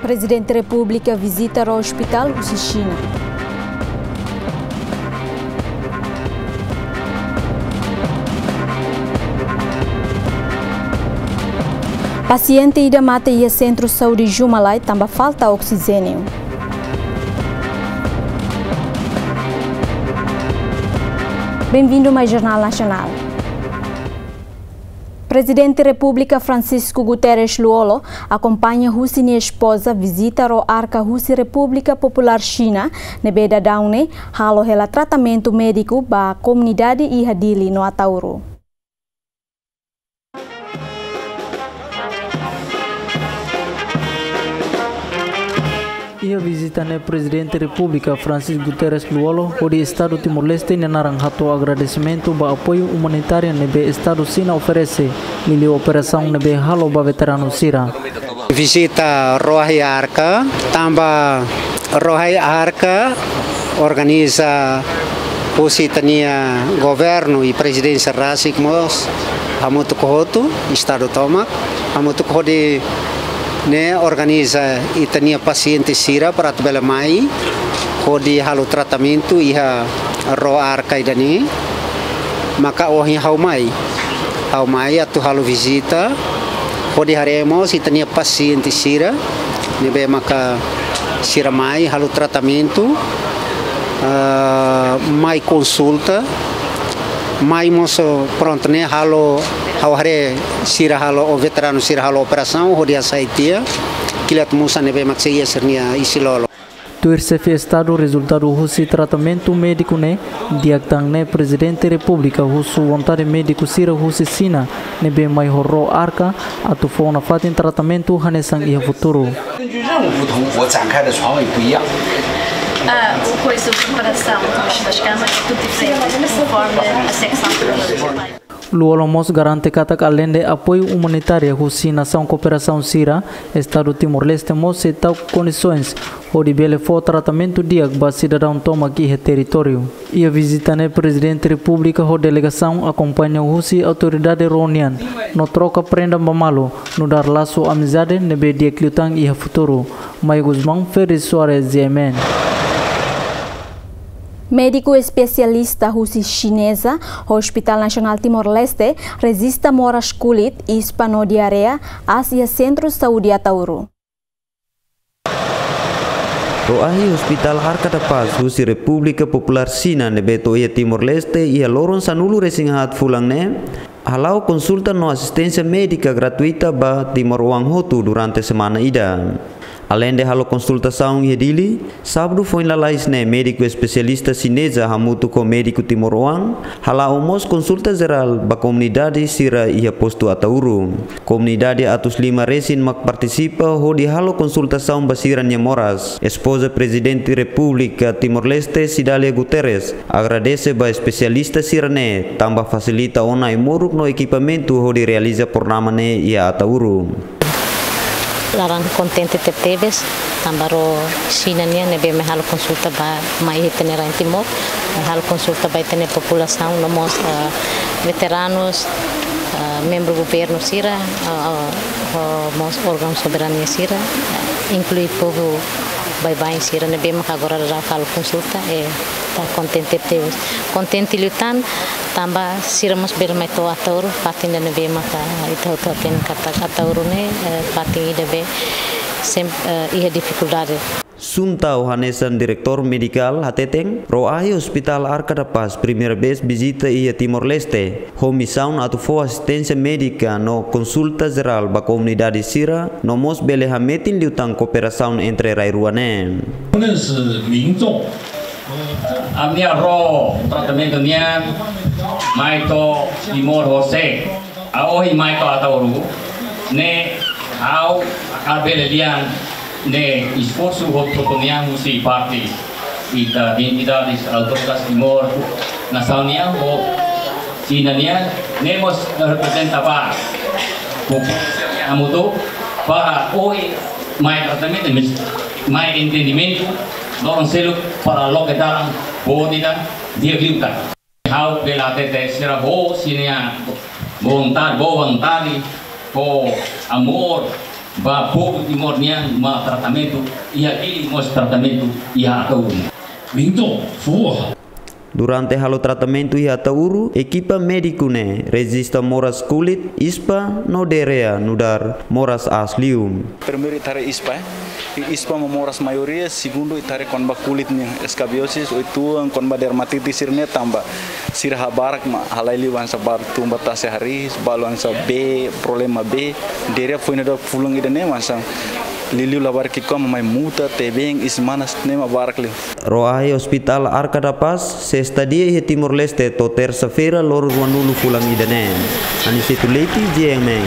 Presidente da República visita o Hospital China. Paciente ida mata e Centro de Saúde Jumalai também falta oxigênio. Bem-vindo ao Jornal Nacional. Presidente da República Francisco Guterres Luolo acompanha Rússia e esposa visita o Arca Rússia República Popular China na Beda Daune, halo hela tratamento médico para a comunidade Ihadili no Atauro. Ia visita o Presidente da República Francisco Guterres Luolo o Estado Timor-Leste e naranghato agradecimento para apoio humanitário que o Estado China oferece e a operação que halo para veteranos Sira. Visita Rohai Arca, também Rohai Arca organiza positania governo e presidência Rasikmos Hamutu Kohotu, Estado Tomak, Hamutu Kohodi ne organiza e tinha paciente Sira para tabela mai kodi halo tratamento iha ro arca idani maka ohi hau mai atu halo visita kodi haremos e tinha paciente Sira nebe maka Sira mai halo tratamento mai consulta mai moço pronto né halo hare Sira halo o veterano Sira halo operação hodia saitia kilat musa nebe maxia sernia isilolo Tuirsefi Estado resultado husi tratamento médico ne diaktang ne Presidente da República husu vontade médico Sira husi Sina nebe mai horro arca atu fona fatin tratamento hanesang ia futuro. 我会做preparação das camas tudo diferente conforme a secção que Luolo Mos garante katak além de apoio humanitário husi nação cooperação Sira Estado Timor-Leste mos se tal condições onde bele for tratamento diag ba cidadão toma aqui é território. E a visita ne Presidente da República a delegação acompanha husi autoridade Ronian no troca prenda mamalo no dar laço amizade nebe diaklutang e futuro. Mai Guzmão Ferris Soares Yemen. Médico especialista russo chinesa, Hospital Nacional Timor-Leste, resiste a moras kulit e hispanodiarreia Ásia Centro de Saúde Atauro. Roahi Hospital Arca da Paz, Rusi República Popular China, nebeto ia Timor-Leste e a loron sanulu resingat fulang ne, halau consulta no assistência médica gratuita ba Timor Wang Hotu durante semana ida. Além de halo consultação e dili, sábado foi na laisne médico especialista chinesa hamutu com médico Timor-Wang, hala omos consulta geral ba comunidade Sira ia posto Atauru. Comunidade atus 5 resin mak participa ho di halo consultação ba Sira Nyamoras. Esposa Presidente da República Timor-Leste Cidália Guterres agradece ba especialista Sirane tambah facilita ona e moruk no equipamento ho di realiza programa ne ia Atauru. Larang contente tertebes tambaro China nia nebe me halo consulta ba mai tenera em Timor halo consulta ba tene população nomos veteranos membro governo Sira mos órgão soberania Sira inclui povo bye Sira nebe me agora já halo consulta e tá contente tertebes contente lutan tambah Sira mos ber mai to Atauro patin da nebe maka itu patin kata Atauro ne patin debe sem ia dificuldade. Suntau Hanesan Direktor Medikal Hateteng, Roahi Hospital Arca da Paz, primeira vez visita ia Timor-Leste, homissão atu fo assistência médica no consulta geral ba comunidade Sira, no mos bele hametin liutang cooperação entre rairuane. A minha ro tratamento nia mai to Timor José a hoje mai to Atauru ne ao a belelian ne esforço rotonia musi parte e da entidades autoridades Timor nação nia o China nia ne mos representava a mudo para hoje mai tratamento mai entendimento Lorong seluk para lo que dalam bodida dia glita. Hau bela tete sira bo sinia vontade, boa vontade, bo amor ba pouco Timor niya ma tratamento ia ili mos tratamento ia atau minto fuah. Durante halo tratamento e atauru, equipa médico ne resista moras kulit, ispa no derea nudar moras aslium. Primeiro itare ispa, ispa moras maioria, segundo itare konba kulit nih escabiosis, oituang konba dermatitis irne tamba sirah barak ma halaili wansa bar tumba tase haris, baluansa B, problema B, derea foi nada fulang idane wansa Liliu labar kiko mamai muta tebeng ismanas nema barakli. Roai Hospital Arca da Paz se estadia e Timor Leste to terça-feira lor wanulu fulang idane. Aniceto Leite Jiangmeng.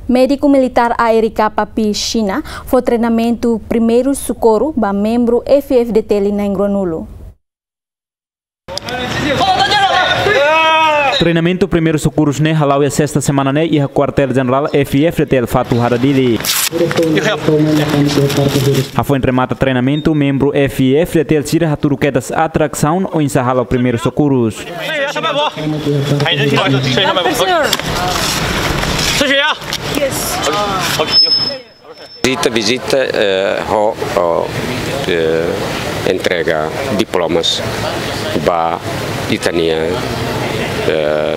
Médico militar ARK Papi China foi treinamento primeiro socorro ba membro FFDT na Ngronulu. Treinamento primeiro socorros ne halau a sexta semana ne e a quartel-general FFDT Fatu Haradili. A foi remata treinamento membro FFDT Sira haturu quedas atração ou ensahala o primeiro socorros. Visita entrega diplomas ba Itania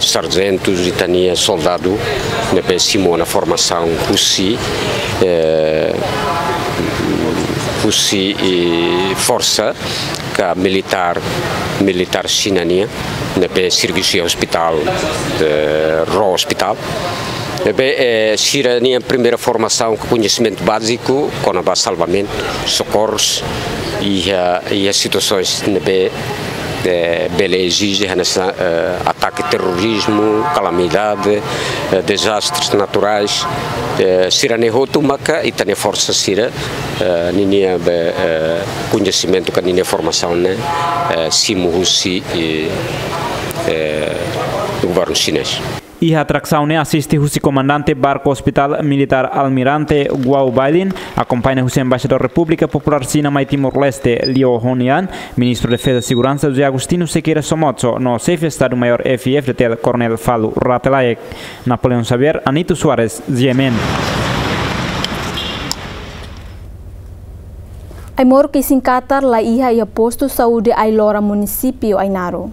sargentos, Itania soldado na Simona formação Pusi e força que militar chinania na serviço hospital Ro Hospital. Sira primeira formação com conhecimento básico, com a salvamento, socorros e as situações bele exige ataque terrorismo, calamidade, desastres naturais. Sira nehotu maka e tem força sira ninia conhecimento que ninia formação né simuhusi do governo chinês. E a atração ne assiste o comandante barco hospital militar almirante Guo Bailin, acompanha o embaixador República Popular China mai Timor-Leste Liu Honian, ministro de Defesa e Segurança José Agostinho Sequeira Somozo, no chefe Estado-Maior FFDT Coronel Falu Ratelaek, Napoleão Xavier, Anito Soares, Yemen. Aimor que sin Qatar la iha e posto saúde Ailora município Ainaro.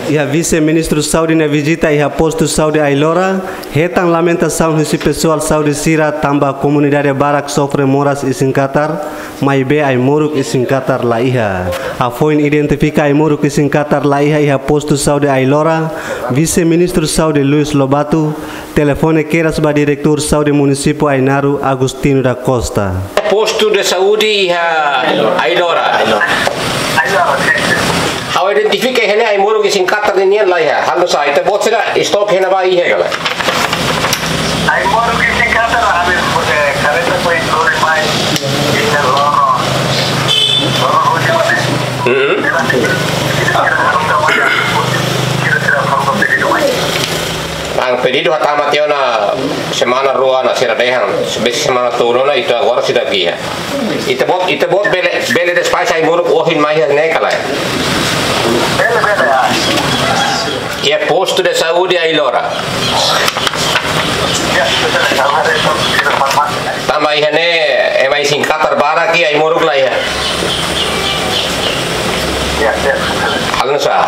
E a vice-ministro Saudi na visita e a posto Saudi Ailora, retan lamentação desse pessoal Saudi Sira tamba comunidade barak sofre moras e sin Qatar, mai be ai moruk e sin Qatar la iha. A foi identifica ai moruk e sin Qatar la iha e a posto Saudi Ailora, vice-ministro Saudi Luis Lobato, telefone queras ba diretor Saudi município Ainaro Agostinho da Costa. Posto de saúde Ailora. How identifica hene ai moro que sin Qatar ni la ya halo sa ite bot sira stock hena ba i hegala ai moro que sin Qatar habe careta koi gore mai ite loro ang pedido hatama tiona semana rua na sira dehan besi semana turuna itu agora sida kia ite bot bele de spice ai moro ohin mai ne kala e é posto de saúde Ailora. Também é mais em Qatar bara aqui aí moruk lá ya. Alun sa.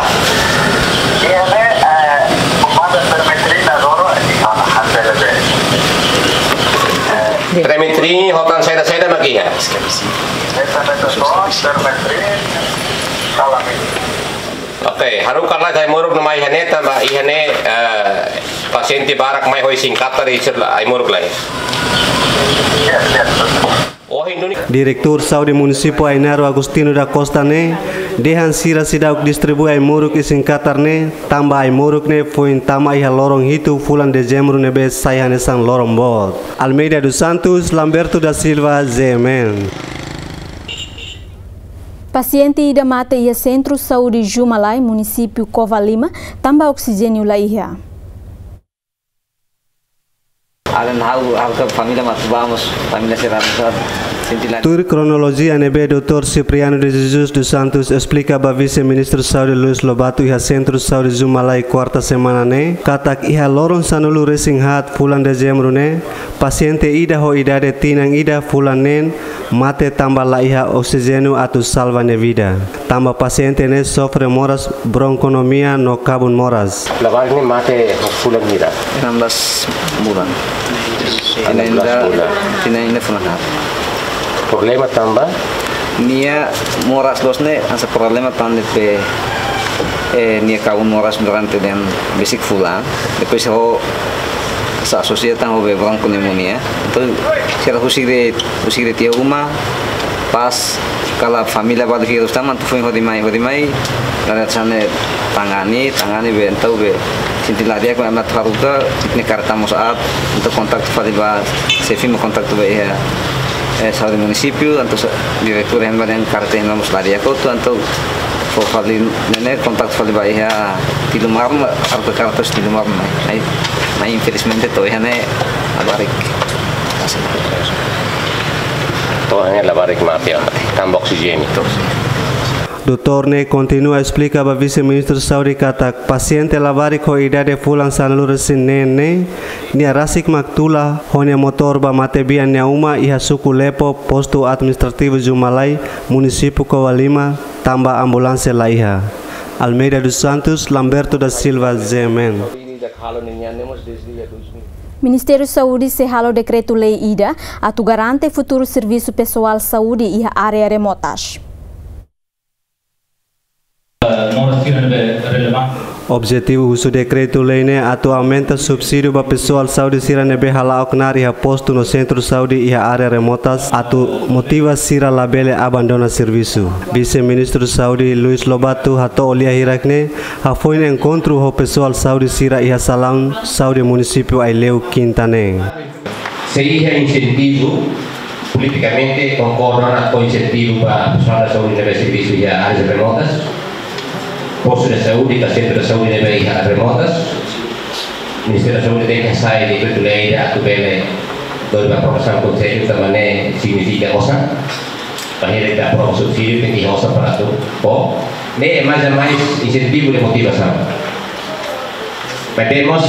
Tremitri hotan saya maki ya. Okay, harukanlah saya muruk nama ihane tambah ihane pasyente barak mai hoi sin Qatar isirla ai muruk lai. Direktur Saudi Município Ainaro Agostinho da Costa ne dehan sira sidauk distribui ai muruk e sin Qatar ne tambah ai muruk ne foi tama iha lorong hitu fulan dezembro ne be sayane sang lorong bot. Almeida dos Santos, Lamberto da Silva, Zemen. Paciente ida mata ia Centro Saúde Jumalai, município Covalima, também oxigênio lá ia. Alan hau ke família mas vamos família será Tur cronologia nebe Dr. Cipriano de Jesus dos Santos explica a vice-ministro Saudi Luis Lobato iha centro Saudi Zumalai quarta semana ne katak iha loron sanulu racing hat bulan Desember ne paciente ida ho idade tinang ida fulan nen mate tambah la iha oxigenu atu salva ne vida tambah paciente ne sofre moras bronconomia no kabun moras Labar ini mate fulan mira 16 bulan. Tinainda fulan hat. Problema tambah Nia moras dosne asa problema tande pe nia kabun moras durante den basic fulan. Depois ho sa sociedad ho be bronconemia. Então se era usire tia uma pas kala familia badu hidup taman tu foi hodimai la tsane tangani be entau be sintilaria ko amna taruga ne cartamos at untuk kontak fadiba se firma kontak be ya Saudi municipio anto direktur yang badan karte namos laria ko tu anto fo fadli nene kontak fadiba ya tilumar arto kartos tilumar mai infelizmente to ya ne abarik Tohanya labarik mafia tambah oksigen itu. Doutor ne continua explica a vice-ministro Saudi katak paciente labarik ho idade fulan sanlur sinene ni rasik maktula honia motor ba matebian nya uma iha suku lepo posto administrativo Zumalai município Kowalima tambah ambulância la iha Almeida dos Santos Lamberto da Silva Zemen. Ministério da Saúde se halo decreto lei IDA atu garante futuro serviço pessoal saúde e área remotas. Objetivo uso decreto lei ne atu aumenta subsídio para pessoal saúde sira nebe hala oknari ha posto no centro saúde e área remotas atu motiva sira labele abandona serviço. Vice-ministro saúde Luis Lobato hato olia hirakne ha foi no encontro ho pessoal saúde sira e salão saúde município Aileu Quintane. Seria incentivo politicamente concordo com incentivo para pessoal da saúde nebe serviço e áreas remotas. Posto de saúde, que centro de saúde deve ir a remotas. O Ministério da Saúde tem que sair de Petuleira a Tubele, dois aprovação do Conselho, também significa ossa. Para ele dar prova subsídio, tem que ir ossa para tu. Bom, é mais incentivo de motivação. Mas temos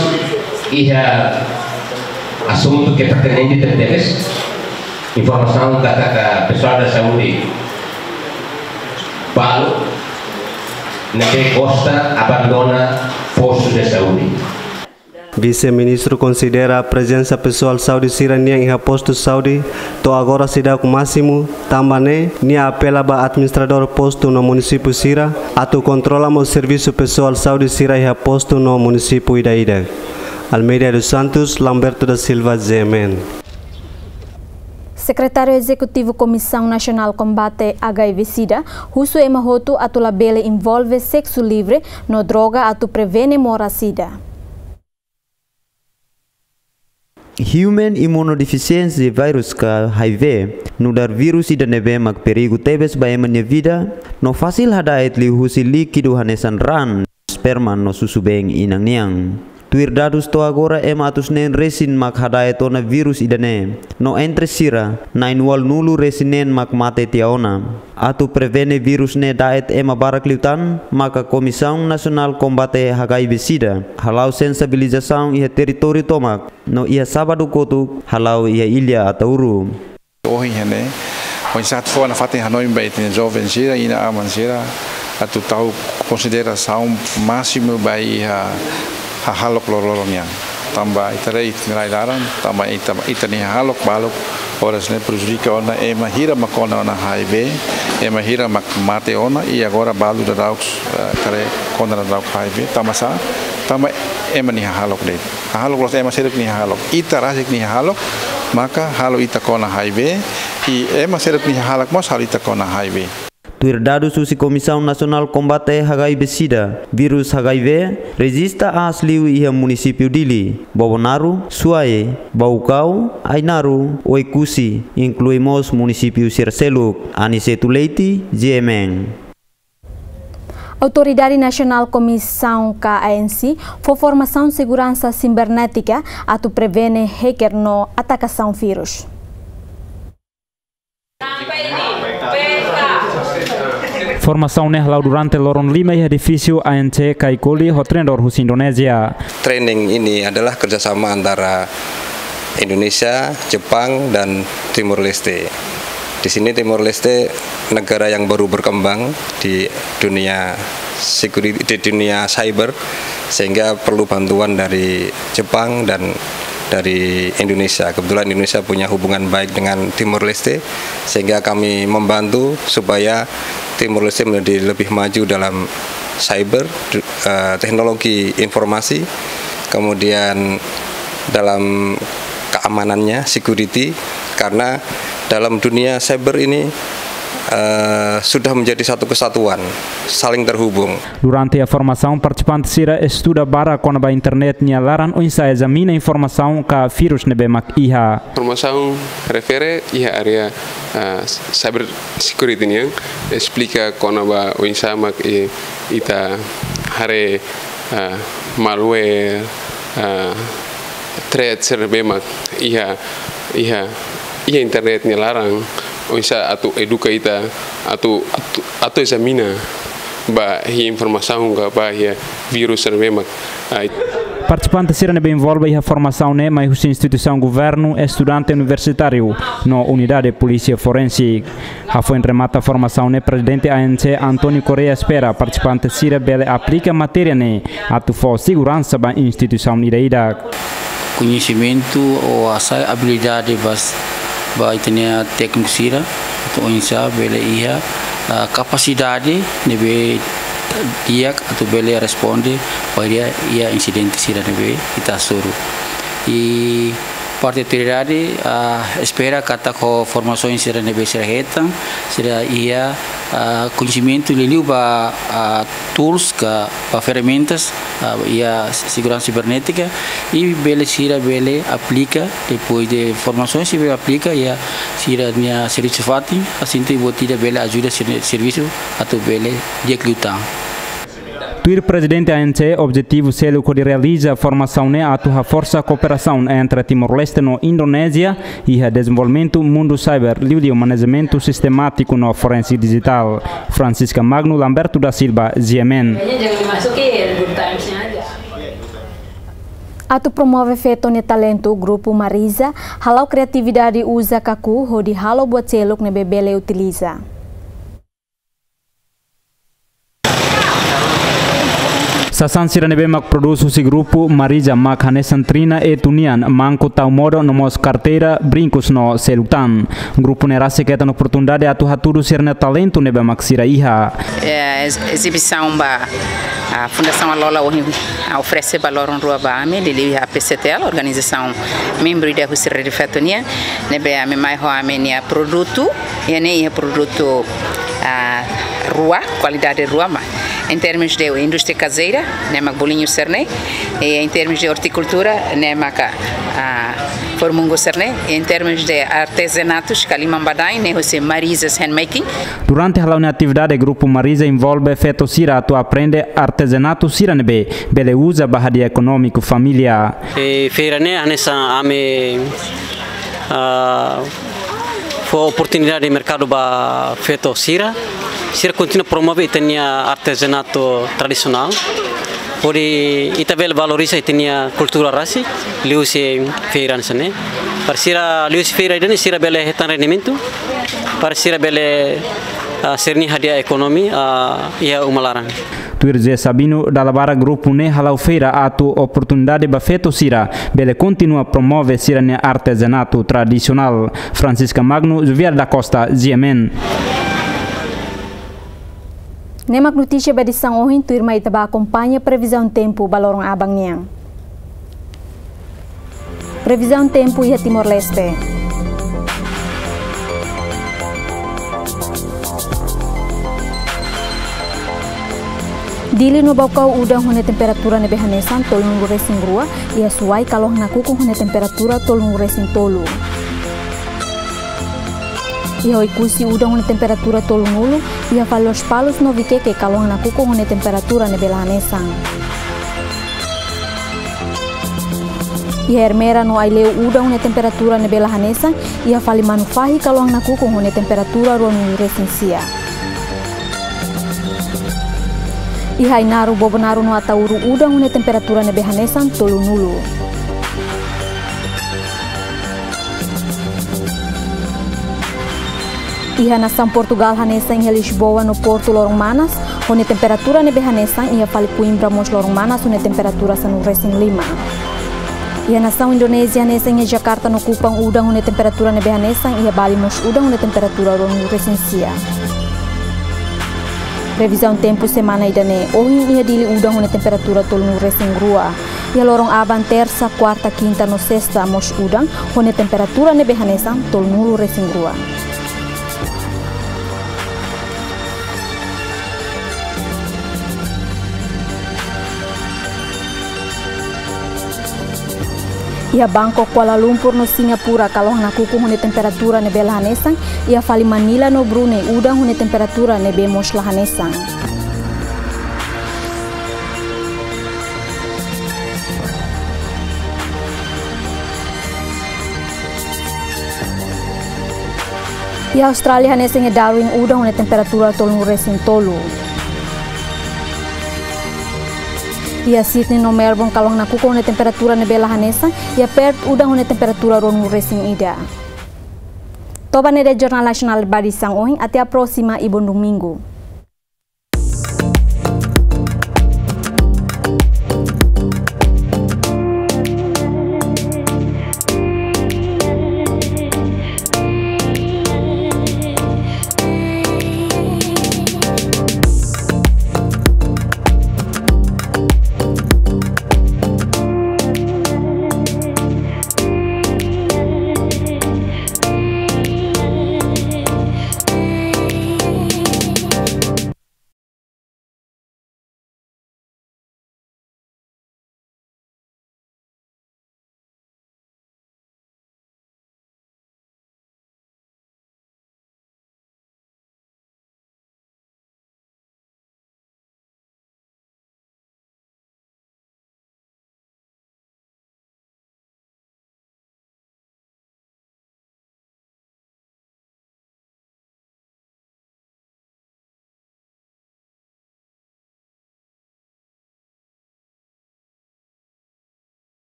assunto que pertinente a teles, informação da pessoal da saúde, Paulo, Nebe Costa abandona posto de saúde. Vice-ministro considera a presença pessoal saúde sirania em posto saúde to agora se dá com máximo também ni apela ba administrador posto no município Sira atu controlamos serviço pessoal saúde sira em posto no município Ida. Almeida dos Santos Lamberto da Silva Zemen. Secretário Executivo Comissão Nacional Combate HIV-Sida, Russo Emahoto atu labele envolve sexo livre no droga atu prevene mora sida. Human immunodeficiency virus ka HIV no dar vírus ida nebe mak perigo tebes ba emanya vida no fasil hadaet li husi líquido hanesan ran sperma no susubeng inang niang. Tuir dados to agora atus nen resin mak hadaet ona virus idane no entre sira nain wal nulu resinen mak mate tiaona atu prevene virus ne daet barak liutan maka Komissão Nacional Combate HIV-Sida halau sensibilização ia teritori tomak no ia sabado kotu halau ia ilha atauru ohi hene on sat fo na fatin hanoi bait ne jovem sira ina aman sira atu tau consideração máximo bai halok lorolongnya tambah itare nilai tambah itani halok balok horas ne prejudica ona hira makona ona HIV hira mak mate ona e agora balu daaux kare kona da HIV tamasa tambah ni halok de halok los seruk ni halok itarasik ni halok maka halo ita kona HIV e seruk ni halok mas halo ita kona HIV. Tuir dados usi Komissão Nacional Combate HIV-Sida, vírus HIV, resista asliu ia município Dili, Bobonaru, Suae, Baucau, Ainaru, Oikusi, incluímos município Sirseluk, Aniceto Leite, Gemeng. Autoridade Nacional Comissão KANC for formação de segurança cibernética atu prevene hacker no atacação vírus. Formação halau durante lorong 5 edifício ANC Kaikoli Hotrendor Hus Indonesia. Training ini adalah kerjasama antara Indonesia, Jepang, dan Timor Leste. Di sini Timor Leste negara yang baru berkembang di dunia security, di dunia cyber, sehingga perlu bantuan dari Jepang dan dari Indonesia. Kebetulan Indonesia punya hubungan baik dengan Timor Leste, sehingga kami membantu supaya Timor Leste menjadi lebih maju dalam cyber, teknologi informasi, kemudian dalam keamanannya, security, karena dalam dunia cyber ini sudah menjadi satu kesatuan, saling terhubung. Durante a formação, participantes irá estudar bara com a internet nyalaran ou examina informação que vírus nebe mak iha. Formação refere iha area cyber security yang explica com a insa mak ita hare malware threat serbe mak iha internet larang bisa atau eduka ita atau examina ba hi informação ga ba hi virus serbe mak. Participantes serão bem envolvidos na formação né, mas a instituição governo estudante universitário na unidade de polícia forense. A foi remata a formação né, presidente ANC Antônio Correia espera participantes serão bem aplica matéria né, a tu for segurança da instituição iraída. Conhecimento ou a habilidade ba itenia técnico sira atau insa bele ia capacidade nebe dia atau bele responde pada ia incidente sira nebe kita suruh e parte atividade espera kata ko formação sira nebe sira hetan sira ia conhecimento leliu ba tools ka ferramentas ia segurança cibernética e bele sira bele aplica depois de formação se bele aplica ia sira minha serviço fati assim tu botida bele ajuda serviço atau bele dia klutang. Tuir presidente ANC objetivo selo que realiza a formação né a tua força cooperação entre Timor-Leste no Indonésia e o desenvolvimento mundo cyber liu manejamento sistemático no forense digital. Francisca Magno Lamberto da Silva, Ziemen. Atu promove feto ne talento grupo Marisa, halau criatividade usa kaku hodi halau buat seluk ne bebele utiliza. Sasan sira nebe mak produz usi grupo Marisa mak hane santrina e tunian manco tau modo nomos carteira brincos no selutan. Grupo ne rase que no oportunidade atu haturu sira ne talento nebe mak sira iha. Exibição ba a Fundação Alola oferece valor rua ba ame de a PCTL organização membro da Husira de Fetonia nebe ame mai ho ame nia produto e ne produto rua qualidade rua ma em termos de indústria caseira, nema bolinho cerne, e em termos de horticultura, nema formungo cerne, e em termos de artesanatos, kalimam badai, ne você Marisa's handmaking. Durante a atividade, o grupo Marisa envolve feto sira tu aprende artesanato sira nebe, bele usa bahadia econômico família. Feira ne anessa ame foi oportunidade de mercado ba feto sira. Sira continua promover itenia artesanato tradicional. Pode itabel valoriza itenia cultura rasi, liu se feira nesane. Para sira liu se feira idane sira bele hetan rendimento. Para sira bele serni hadia ekonomi ia umalaran. Tuirze Sabino da Labara Grupo ne halau feira atu oportunidade ba feto sira bele continua promove sira ne artesanato tradicional. Francisca Magno, Javier da Costa, Ziemen. Nemak notícia ba disang ohin tuir mai taba acompanha previsão tempo balorong abang niang. Previsão tempo ia Timor-Leste. Dili no bawkau udang hone temperatura nebe hanesan tolong resing rua ia suai kalau nakuku hone temperatura tolong resing tolu. Ia ikusi udang hone temperatura tolong ulu ia falos palos no vikeke kalau nakuku hone temperatura nebe hanesan. Ia hermera no aileu udang hone temperatura nebe hanesan ia fali manufahi kalau nakuku hone temperatura ruang resing sia. Ihai naru bobenaru no atauru udang une temperatura nebe hanesan tolu nulu. Iha nação Portugal hanesan iha Lisboa no Porto lorong manas, one temperatura nebe hanesan iha fali Coimbra mos lorong manas one temperatura sanu resing 5. Iha nação Indonesia hanesan iha Jakarta no Kupang udang one temperatura nebe hanesan iha Bali mos udang one temperatura lorong resing sia. Previsão tempo semana idane, ohin iha dili udang one temperatura tolu resing rua. Iha lorong aban terça, quarta, quinta no sexta mos udang one temperatura nebe hanesan tolu resing rua. Ia Bangkok, Kuala Lumpur no Singapura kalau nakuku hune temperatura nebe lahanesang, ia fali Manila no Brunei udang hune temperatura nebe mos lahanesang. Ia Australia hanesang ia Darwin udang hune temperatura tolu resing tolu. Ia Sydney no Melbourne kalau nakuku hune temperatura nebe lahanesang, ia Perth udang hune temperatura ronu resing ida. Toba nede Jornal Nasional Badisang ohin até a próxima e bom domingo.